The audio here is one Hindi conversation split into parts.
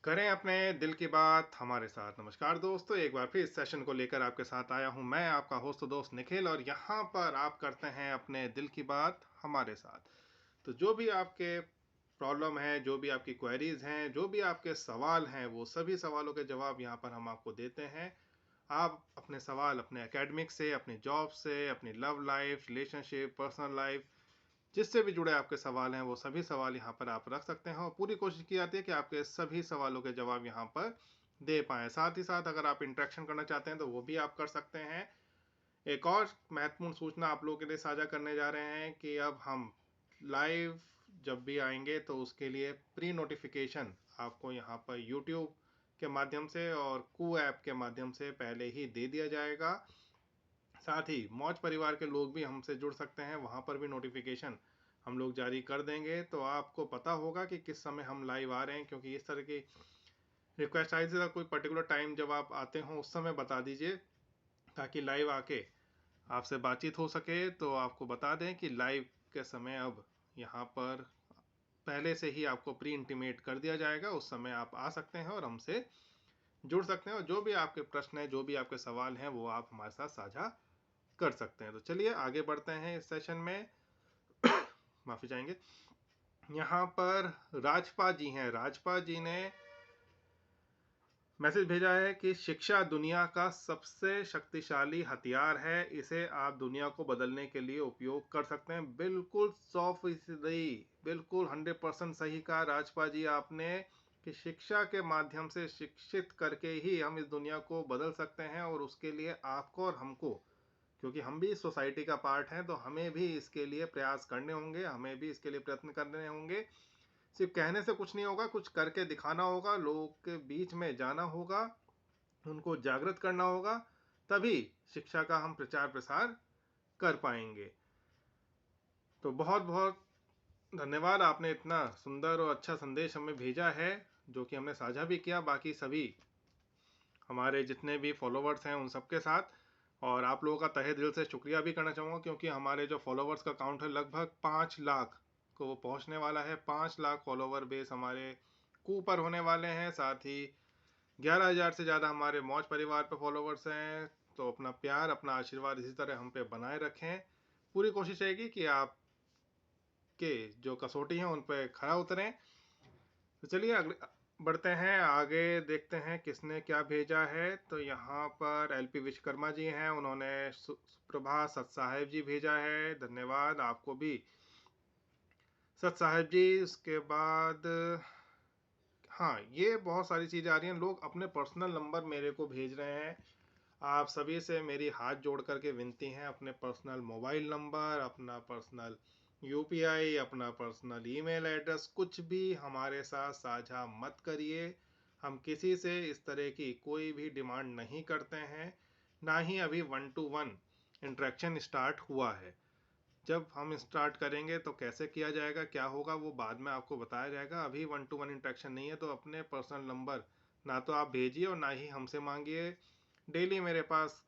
करें अपने दिल की बात हमारे साथ। नमस्कार दोस्तों, एक बार फिर इस सेशन को लेकर आपके साथ आया हूं मैं, आपका होस्ट दोस्त निखिल, और यहां पर आप करते हैं अपने दिल की बात हमारे साथ। तो जो भी आपके प्रॉब्लम है, जो भी आपकी क्वेरीज हैं, जो भी आपके सवाल हैं, वो सभी सवालों के जवाब यहां पर हम आपको देते हैं। आप अपने सवाल अपने एकेडमिक से, अपनी जॉब से, अपनी love life, relationship, personal life, जिससे भी जुड़े आपके सवाल हैं, वो सभी सवाल यहाँ पर आप रख सकते हैं और पूरी कोशिश की जाती है कि आपके सभी सवालों के जवाब यहाँ पर दे पाएँ। साथ ही साथ अगर आप इंटरेक्शन करना चाहते हैं तो वो भी आप कर सकते हैं। एक और महत्वपूर्ण सूचना आप लोगों के लिए साझा करने जा रहे हैं कि अब हम लाइव जब भी आएंगे तो उसके लिए प्री नोटिफिकेशन आपको यहाँ पर यूट्यूब के माध्यम से और कू ऐप के माध्यम से पहले ही दे दिया जाएगा। साथ ही मौज परिवार के लोग भी हमसे जुड़ सकते हैं, वहाँ पर भी नोटिफिकेशन हम लोग जारी कर देंगे, तो आपको पता होगा कि किस समय हम लाइव आ रहे हैं। क्योंकि इस तरह की रिक्वेस्ट आई थी, कोई पर्टिकुलर टाइम जब आप आते हो उस समय बता दीजिए, ताकि लाइव आके आपसे बातचीत हो सके। तो आपको बता दें कि लाइव के समय अब यहाँ पर पहले से ही आपको प्री इंटीमेट कर दिया जाएगा, उस समय आप आ सकते हैं और हमसे जुड़ सकते हैं, और जो भी आपके प्रश्न हैं, जो भी आपके सवाल हैं, वो आप हमारे साथ साझा कर सकते हैं। तो चलिए आगे बढ़ते हैं इस सेशन में। माफी चाहेंगे। यहाँ पर राजपा जी हैं। राजपा जी ने मैसेज भेजा है कि शिक्षा दुनिया का सबसे शक्तिशाली हथियार है, इसे आप दुनिया को बदलने के लिए उपयोग कर सकते हैं। बिल्कुल 100%, बिल्कुल 100% सही कहा राजपा जी आपने, कि शिक्षा के माध्यम से शिक्षित करके ही हम इस दुनिया को बदल सकते हैं। और उसके लिए आपको और हमको, क्योंकि हम भी सोसाइटी का पार्ट हैं, तो हमें भी इसके लिए प्रयास करने होंगे, हमें भी इसके लिए प्रयत्न करने होंगे। सिर्फ कहने से कुछ नहीं होगा, कुछ करके दिखाना होगा, लोगों के बीच में जाना होगा, उनको जागृत करना होगा, तभी शिक्षा का हम प्रचार प्रसार कर पाएंगे। तो बहुत बहुत धन्यवाद, आपने इतना सुंदर और अच्छा संदेश हमें भेजा है, जो कि हमने साझा भी किया बाकी सभी हमारे जितने भी फॉलोवर्स हैं उन सबके साथ। और आप लोगों का तहे दिल से शुक्रिया भी करना चाहूँगा, क्योंकि हमारे जो फॉलोवर्स का काउंट है लगभग 5 लाख को वो पहुँचने वाला है। 5 लाख फॉलोवर बेस हमारे ऊपर होने वाले हैं। साथ ही 11,000 से ज़्यादा हमारे मौज परिवार पे फॉलोवर्स हैं। तो अपना प्यार, अपना आशीर्वाद इसी तरह हम पे बनाए रखें। पूरी कोशिश रहेगी कि आपके जो कसौटी हैं उन पे खरा उतरें। तो चलिए अगले बढ़ते हैं आगे, देखते हैं किसने क्या भेजा है। तो यहाँ पर एलपी विश्वकर्मा जी हैं, उन्होंने सुप्रभा सत साहेब जी भेजा है। धन्यवाद आपको भी सत साहेब जी। उसके बाद हाँ, ये बहुत सारी चीज़ें आ रही हैं, लोग अपने पर्सनल नंबर मेरे को भेज रहे हैं। आप सभी से मेरी हाथ जोड़ करके विनती है, अपने पर्सनल मोबाइल नंबर, अपना पर्सनल यूपीआई, अपना पर्सनल ईमेल एड्रेस, कुछ भी हमारे साथ साझा मत करिए। हम किसी से इस तरह की कोई भी डिमांड नहीं करते हैं, ना ही अभी 1 to 1 इंटरेक्शन स्टार्ट हुआ है। जब हम स्टार्ट करेंगे तो कैसे किया जाएगा, क्या होगा, वो बाद में आपको बताया जाएगा। अभी 1 to 1 इंटरेक्शन नहीं है, तो अपने पर्सनल नंबर ना तो आप भेजिए और ना ही हमसे मांगिए। डेली मेरे पास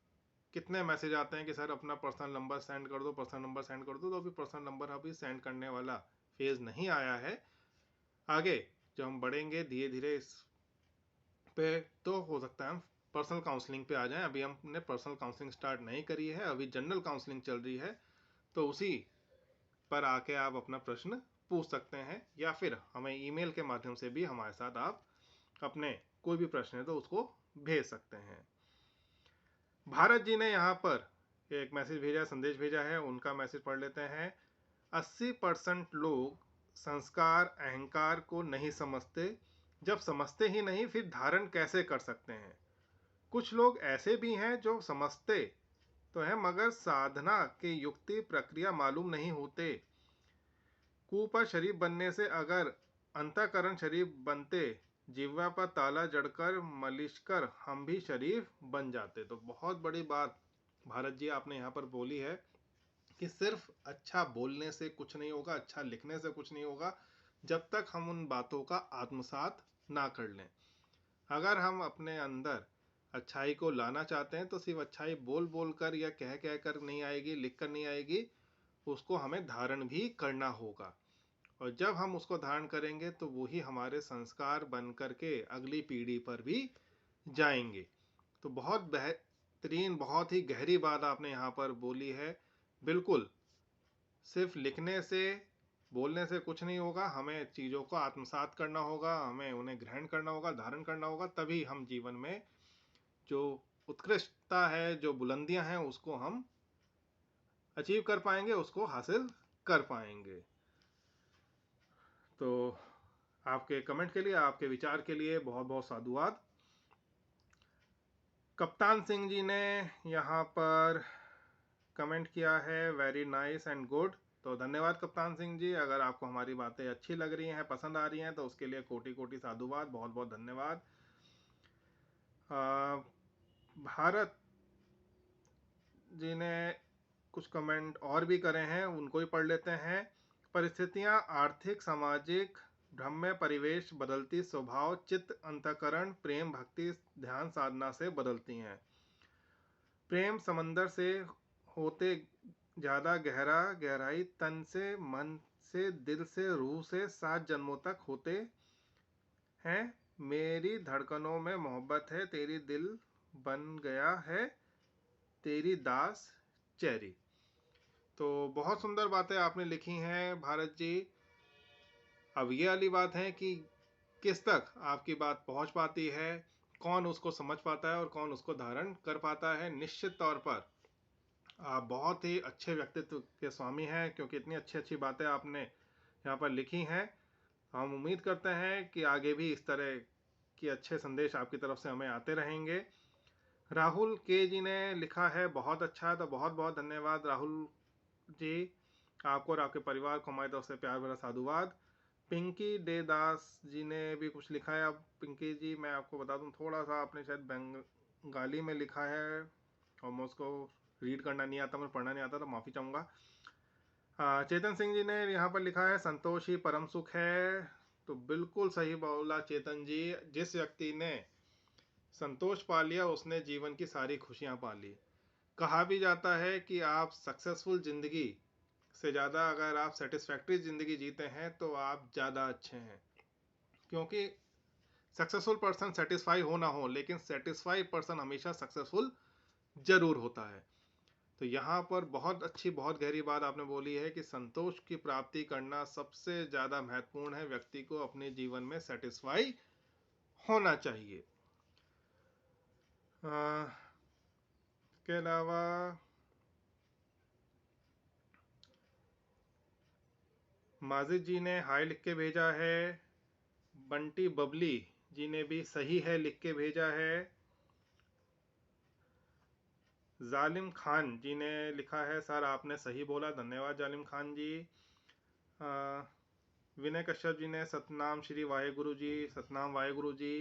कितने मैसेज आते हैं कि सर अपना पर्सनल नंबर सेंड कर दो, पर्सनल नंबर सेंड कर दो। तो अभी पर्सनल नंबर अभी सेंड करने वाला फेज नहीं आया है। आगे जब हम बढ़ेंगे धीरे धीरे इस पे, तो हो सकता है हम पर्सनल काउंसलिंग पे आ जाएं। अभी हमने पर्सनल काउंसलिंग स्टार्ट नहीं करी है, अभी जनरल काउंसलिंग चल रही है। तो उसी पर आके आप अपना प्रश्न पूछ सकते हैं, या फिर हमें ईमेल के माध्यम से भी हमारे साथ आप अपने कोई भी प्रश्न है तो उसको भेज सकते हैं। भारत जी ने यहाँ पर एक मैसेज भेजा, संदेश भेजा है, उनका मैसेज पढ़ लेते हैं। 80% लोग संस्कार अहंकार को नहीं समझते, जब समझते ही नहीं फिर धारण कैसे कर सकते हैं। कुछ लोग ऐसे भी हैं जो समझते तो हैं मगर साधना के युक्ति प्रक्रिया मालूम नहीं होते। कुपर शरीफ बनने से अगर अंतःकरण शरीफ बनते, जिह्वा पर ताला जड़कर मलिशकर हम भी शरीफ बन जाते। तो बहुत बड़ी बात भारत जी आपने यहाँ पर बोली है, कि सिर्फ अच्छा बोलने से कुछ नहीं होगा, अच्छा लिखने से कुछ नहीं होगा, जब तक हम उन बातों का आत्मसात ना कर लें। अगर हम अपने अंदर अच्छाई को लाना चाहते हैं तो सिर्फ अच्छाई बोल बोल कर या कह कह कर नहीं आएगी, लिख कर नहीं आएगी, उसको हमें धारण भी करना होगा। और जब हम उसको धारण करेंगे तो वही हमारे संस्कार बन करके अगली पीढ़ी पर भी जाएंगे। तो बहुत बेहतरीन, बहुत ही गहरी बात आपने यहाँ पर बोली है। बिल्कुल, सिर्फ लिखने से, बोलने से कुछ नहीं होगा, हमें चीज़ों को आत्मसात करना होगा, हमें उन्हें ग्रहण करना होगा, धारण करना होगा, तभी हम जीवन में जो उत्कृष्टता है, जो बुलंदियां हैं, उसको हम अचीव कर पाएंगे, उसको हासिल कर पाएंगे। तो आपके कमेंट के लिए, आपके विचार के लिए बहुत बहुत साधुवाद। कप्तान सिंह जी ने यहाँ पर कमेंट किया है, वेरी नाइस एंड गुड। तो धन्यवाद कप्तान सिंह जी, अगर आपको हमारी बातें अच्छी लग रही हैं, पसंद आ रही हैं, तो उसके लिए कोटि कोटि साधुवाद, बहुत बहुत धन्यवाद। भारत जी ने कुछ कमेंट और भी करे हैं, उनको ही पढ़ लेते हैं। परिस्थितियां, आर्थिक, सामाजिक, भ्रम्य परिवेश, बदलती स्वभाव, चित्त, अंतःकरण, प्रेम, भक्ति, ध्यान, साधना से बदलती हैं। प्रेम समंदर से होते ज़्यादा गहरा, गहराई तन से, मन से, दिल से, रूह से 7 जन्मों तक होते हैं। मेरी धड़कनों में मोहब्बत है, तेरी दिल बन गया है, तेरी दास चेरी। तो बहुत सुंदर बातें आपने लिखी हैं भारत जी। अब ये वाली बात है कि किस तक आपकी बात पहुंच पाती है, कौन उसको समझ पाता है और कौन उसको धारण कर पाता है। निश्चित तौर पर आप बहुत ही अच्छे व्यक्तित्व के स्वामी हैं, क्योंकि इतनी अच्छी अच्छी बातें आपने यहाँ पर लिखी हैं। हम उम्मीद करते हैं कि आगे भी इस तरह के अच्छे संदेश आपकी तरफ से हमें आते रहेंगे। राहुल के जी ने लिखा है, बहुत अच्छा। तो बहुत बहुत धन्यवाद राहुल जी, आपको और आपके परिवार को हमारी तरफ से प्यार भरा साधुवाद। पिंकी डे दास जी ने भी कुछ लिखा है। अब पिंकी जी, मैं आपको बता दूं, थोड़ा सा आपने शायद बंगाली में लिखा है और मैं उसको रीड करना नहीं आता, मुझे पढ़ना नहीं आता, तो माफ़ी चाहूँगा। चेतन सिंह जी ने यहाँ पर लिखा है, संतोष ही परम सुख है। तो बिल्कुल सही बोला चेतन जी, जिस व्यक्ति ने संतोष पा लिया उसने जीवन की सारी खुशियाँ पा ली। कहा भी जाता है कि आप सक्सेसफुल ज़िंदगी से ज़्यादा अगर आप सेटिस्फैक्ट्री ज़िंदगी जीते हैं तो आप ज़्यादा अच्छे हैं। क्योंकि सक्सेसफुल पर्सन सेटिस्फाई हो ना हो, लेकिन सेटिस्फाई पर्सन हमेशा सक्सेसफुल जरूर होता है। तो यहाँ पर बहुत अच्छी, बहुत गहरी बात आपने बोली है कि संतोष की प्राप्ति करना सबसे ज़्यादा महत्वपूर्ण है। व्यक्ति को अपने जीवन में सेटिस्फाई होना चाहिए। इसके अलावा माजिद जी ने हाय लिख के भेजा है। बंटी बबली जी ने भी सही है लिख के भेजा है। जालिम खान जी ने लिखा है, सर आपने सही बोला, धन्यवाद जालिम खान जी। विनय कश्यप जी ने सतनाम श्री वाहेगुरु जी, सतनाम वाहेगुरु जी।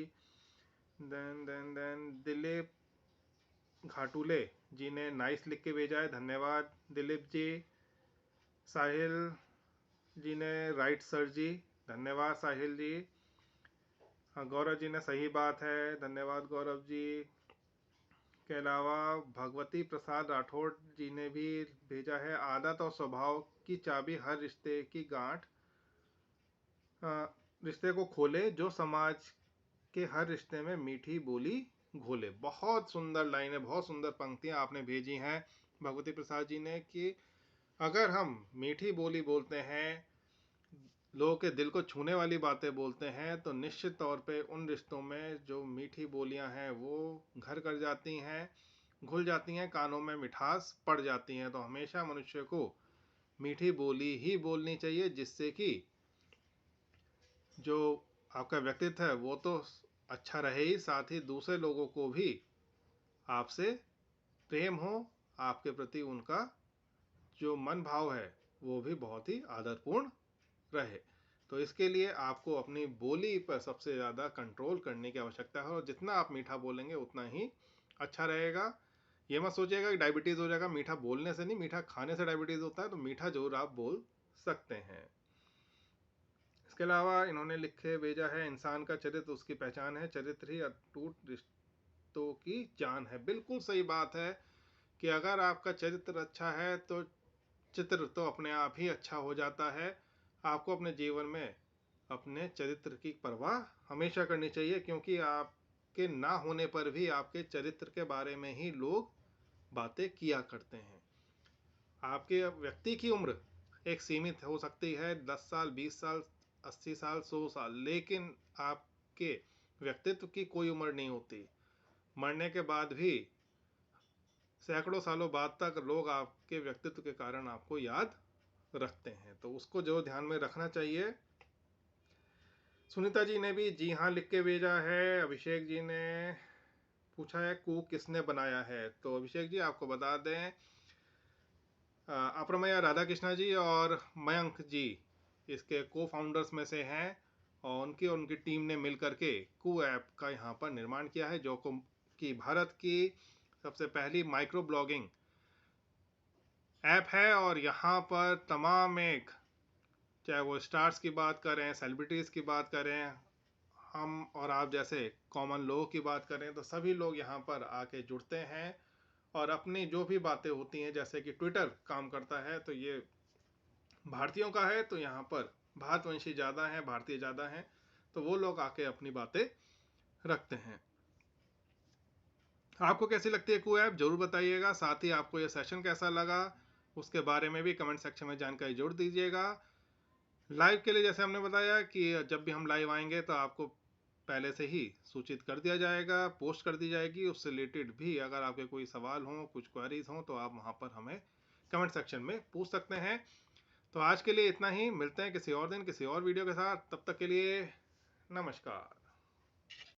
देन दिलीप घाटुले जी ने नाइस लिख के भेजा है, धन्यवाद दिलीप जी। साहिल जी ने राइट सर जी, धन्यवाद साहिल जी। गौरव जी ने सही बात है, धन्यवाद गौरव जी। के अलावा भगवती प्रसाद राठौड़ जी ने भी भेजा है, आदत और स्वभाव की चाबी हर रिश्ते की गांठ, रिश्ते को खोले जो समाज के हर रिश्ते में मीठी बोली घोले। बहुत सुंदर लाइनें, बहुत सुंदर पंक्तियां आपने भेजी हैं भगवती प्रसाद जी ने, कि अगर हम मीठी बोली बोलते हैं, लोगों के दिल को छूने वाली बातें बोलते हैं, तो निश्चित तौर पे उन रिश्तों में जो मीठी बोलियां हैं वो घर कर जाती हैं, घुल जाती हैं, कानों में मिठास पड़ जाती हैं। तो हमेशा मनुष्य को मीठी बोली ही बोलनी चाहिए, जिससे कि जो आपका व्यक्तित्व है वो तो अच्छा रहे ही, साथ ही दूसरे लोगों को भी आपसे प्रेम हो, आपके प्रति उनका जो मन भाव है वो भी बहुत ही आदरपूर्ण रहे। तो इसके लिए आपको अपनी बोली पर सबसे ज़्यादा कंट्रोल करने की आवश्यकता है, और जितना आप मीठा बोलेंगे उतना ही अच्छा रहेगा। ये मत सोचिएगा कि डायबिटीज़ हो जाएगा, मीठा बोलने से नहीं, मीठा खाने से डायबिटीज़ होता है। तो मीठा जरूर आप बोल सकते हैं। इसके अलावा इन्होंने लिखे भेजा है, इंसान का चरित्र उसकी पहचान है, चरित्र ही अटूट रिश्तों की जान है। बिल्कुल सही बात है कि अगर आपका चरित्र अच्छा है तो चित्र तो अपने आप ही अच्छा हो जाता है। आपको अपने जीवन में अपने चरित्र की परवाह हमेशा करनी चाहिए, क्योंकि आपके ना होने पर भी आपके चरित्र के बारे में ही लोग बातें किया करते हैं। आपके व्यक्ति की उम्र एक सीमित हो सकती है, 10 साल, 20 साल, 80 साल, 100 साल, लेकिन आपके व्यक्तित्व की कोई उम्र नहीं होती। मरने के बाद भी सैकड़ों सालों बाद तक लोग आपके व्यक्तित्व के कारण आपको याद रखते हैं, तो उसको जो ध्यान में रखना चाहिए। सुनीता जी ने भी जी हाँ लिख के भेजा है। अभिषेक जी ने पूछा है कू किसने बनाया है, तो अभिषेक जी आपको बता दें, अप्रमेय राधा कृष्णा जी और मयंक जी इसके को फाउंडर्स में से हैं, और उनकी टीम ने मिल करके कू ऐप का यहाँ पर निर्माण किया है, जो कि भारत की सबसे पहली माइक्रो ब्लॉगिंग ऐप है। और यहाँ पर तमाम एक, चाहे वो स्टार्स की बात करें, सेलिब्रिटीज़ की बात करें, हम और आप जैसे कॉमन लोगों की बात करें, तो सभी लोग यहाँ पर आके जुड़ते हैं और अपनी जो भी बातें होती हैं, जैसे कि ट्विटर काम करता है तो ये भारतीयों का है, तो यहाँ पर भारतवंशी ज़्यादा हैं, भारतीय ज़्यादा हैं, तो वो लोग आके अपनी बातें रखते हैं। आपको कैसी लगती है कू ऐप, जरूर बताइएगा। साथ ही आपको ये सेशन कैसा लगा उसके बारे में भी कमेंट सेक्शन में जानकारी जरूर दीजिएगा। लाइव के लिए जैसे हमने बताया कि जब भी हम लाइव आएंगे तो आपको पहले से ही सूचित कर दिया जाएगा, पोस्ट कर दी जाएगी। उससे रिलेटेड भी अगर आपके कोई सवाल हों, कुछ क्वेरीज हों, तो आप वहाँ पर हमें कमेंट सेक्शन में पूछ सकते हैं। तो आज के लिए इतना ही, मिलते हैं किसी और दिन किसी और वीडियो के साथ। तब तक के लिए नमस्कार।